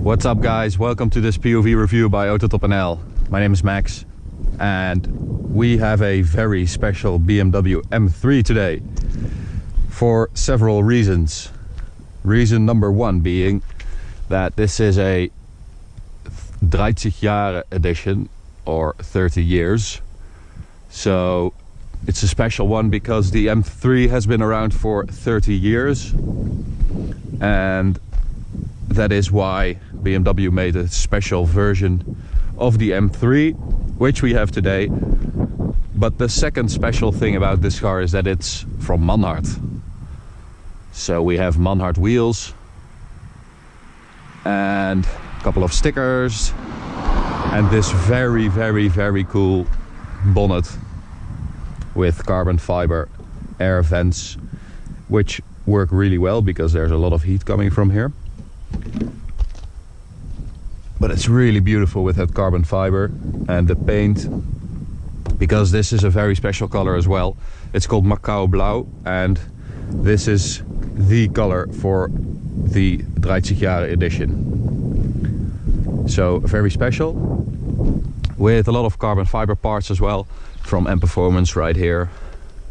What's up guys, welcome to this POV review by AutoTopNL. My name is Max and we have a very special BMW M3 today for several reasons. Reason number one being that this is a 30 Jahre edition, or 30 years. So it's a special one because the M3 has been around for 30 years and that is why BMW made a special version of the M3, which we have today. But the second special thing about this car is that it's from Manhart. So we have Manhart wheels and a couple of stickers and this very cool bonnet with carbon fiber air vents, which work really well because there's a lot of heat coming from here. But it's really beautiful with that carbon fiber and the paint, because this is a very special color as well. It's called Macao Blau and this is the color for the 30 Jahre edition. So very special, with a lot of carbon fiber parts as well, from M Performance right here,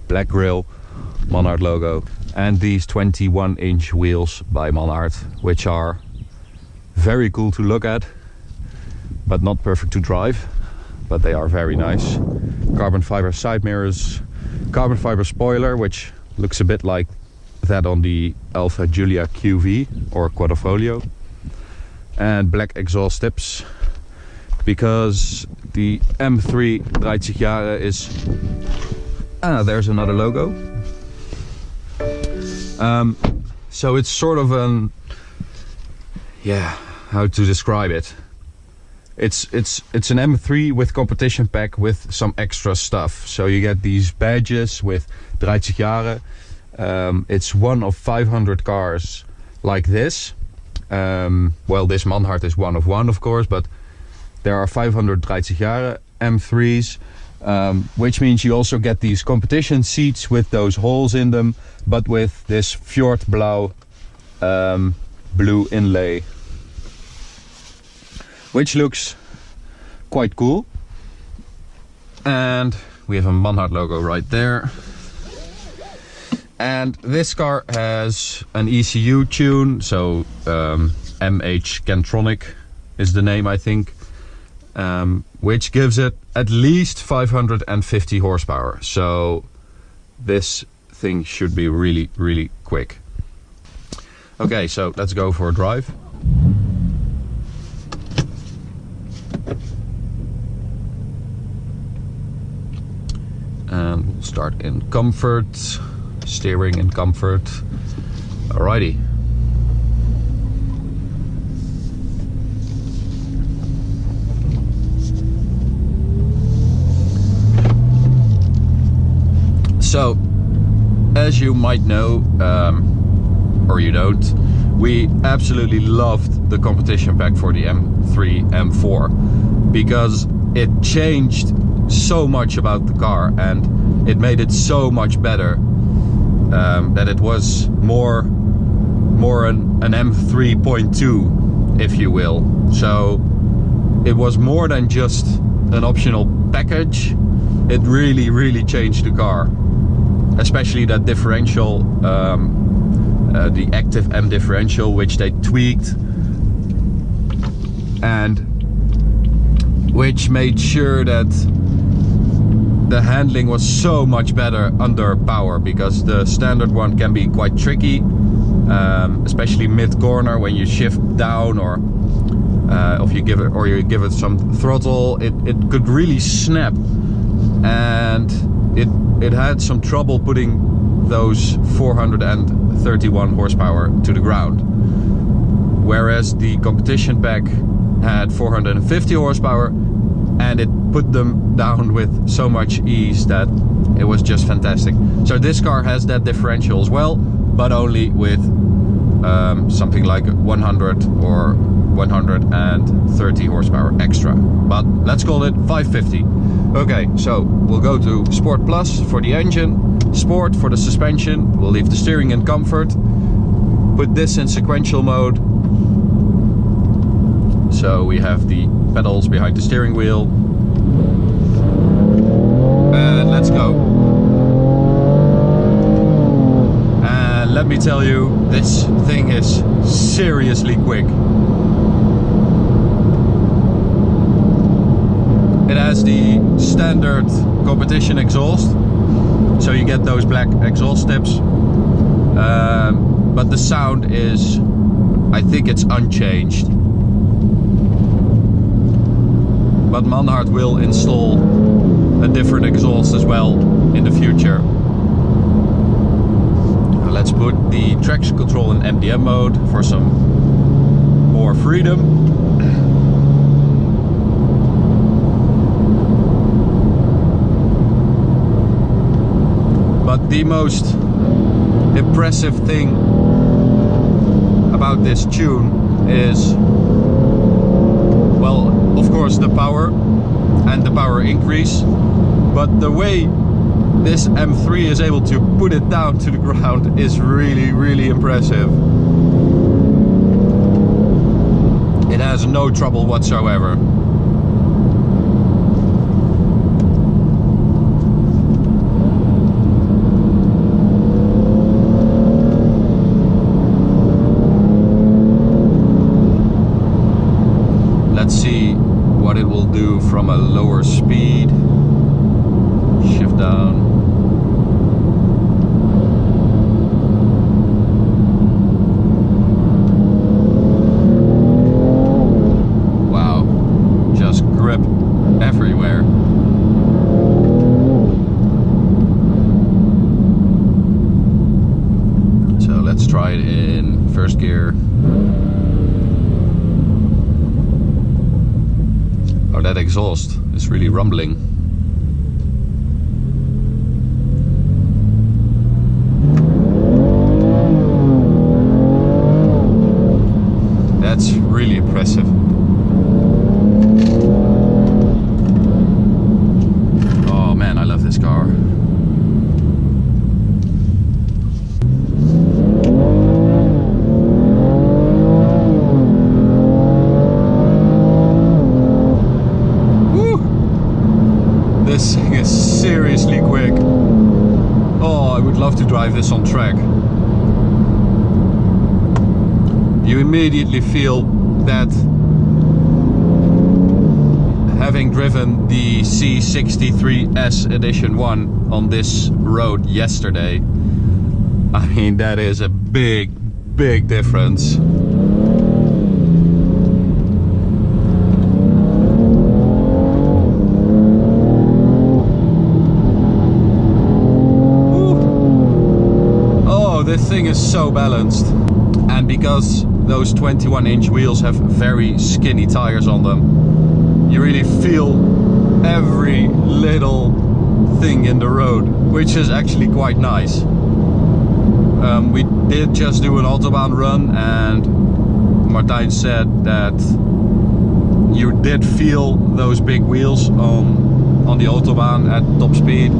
black grille, Manhart logo, and these 21-inch wheels by Manhart, which are very cool to look at, but not perfect to drive, but they are very nice. Carbon fiber side mirrors, carbon fiber spoiler, which looks a bit like that on the Alfa Giulia QV or Quadrifoglio, and black exhaust tips, because the M3 30 Jahre is... there's another logo. So it's sort of an... how to describe it? It's an M3 with competition pack with some extra stuff. So you get these badges with 30 Jahre. It's one of 500 cars like this. Well, this Manhart is one of one, of course, but there are 500 30 Jahre M3s, which means you also get these competition seats with those holes in them, but with this Fjord Blau blue inlay, which looks quite cool. And we have a Manhart logo right there. And this car has an ECU tune, so MH Kentronic is the name, I think, which gives it at least 550 horsepower. So this thing should be really quick. Okay, so let's go for a drive. And we'll start in comfort, steering in comfort. Alrighty. So, as you might know, or you don't, we absolutely loved the competition pack for the M3, M4, because it changed so much about the car and it made it so much better, that it was more an M3.2, if you will. So it was more than just an optional package. It really changed the car, especially that differential, the active M differential, which they tweaked and which made sure that the handling was so much better under power, because the standard one can be quite tricky, especially mid-corner when you shift down, or if you give it some throttle, it could really snap, and it had some trouble putting those 431 horsepower to the ground, whereas the competition pack had 450 horsepower and it put them down with so much ease that it was just fantastic. So this car has that differential as well, but only with something like 100 or 130 horsepower extra, but let's call it 550. Okay, so we'll go to Sport Plus for the engine, Sport for the suspension, we'll leave the steering in comfort, put this in sequential mode, So we have the pedals behind the steering wheel. And let's go. And let me tell you, this thing is seriously quick. It has the standard competition exhaust, so you get those black exhaust tips. But the sound is, I think it's unchanged. But Manhart will install a different exhaust as well in the future. Now let's put the traction control in MDM mode for some more freedom. But the most impressive thing about this tune is, well, of course the power and the power increase, but the way this M3 is able to put it down to the ground is really, really impressive. It has no trouble whatsoever. Let's see what it will do from a lower speed. Shift down. Wow, just grip everywhere. So let's try it in first gear. Oh, that exhaust is really rumbling. That's really impressive. Oh man, I love this car. This thing is seriously quick. Oh, I would love to drive this on track. You immediately feel that, having driven the C63S Edition 1 on this road yesterday, I mean, that is a big, big difference. This thing is so balanced, and because those 21-inch wheels have very skinny tires on them, you really feel every little thing in the road, which is actually quite nice. We did just do an autobahn run, and Martijn said that you did feel those big wheels on the autobahn at top speed,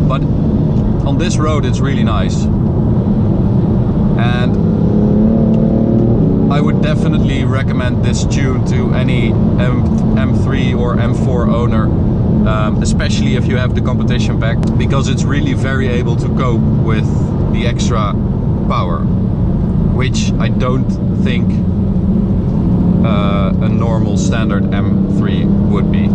but on this road it's really nice. And I would definitely recommend this tune to any M3 or M4 owner, especially if you have the competition pack, because it's really very able to cope with the extra power, which I don't think a normal standard M3 would be.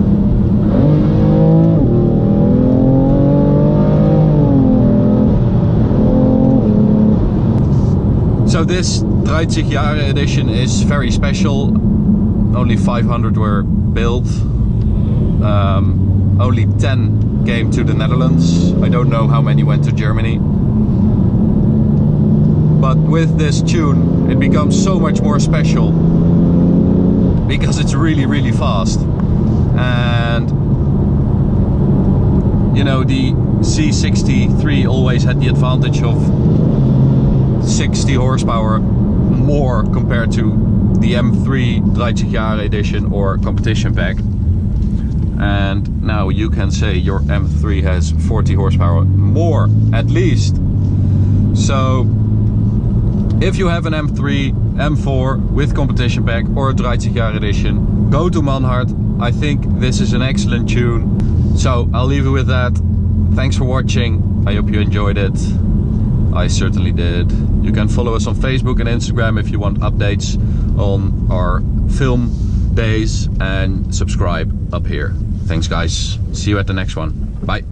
So this Jahre edition is very special. Only 500 were built. Only 10 came to the Netherlands. I don't know how many went to Germany. But with this tune it becomes so much more special, because it's really, really fast. And you know, the C63 always had the advantage of 60 horsepower more compared to the M3 Jahre edition or competition pack. And now you can say your M3 has 40 horsepower more at least. So If you have an M3, M4 with competition pack or a 30 Jahre edition, go to Manhart. I think this is an excellent tune. So I'll leave you with that. Thanks for watching. I hope you enjoyed it. I certainly did. You can follow us on Facebook and Instagram if you want updates on our film days, and subscribe up here. Thanks guys. See you at the next one. Bye.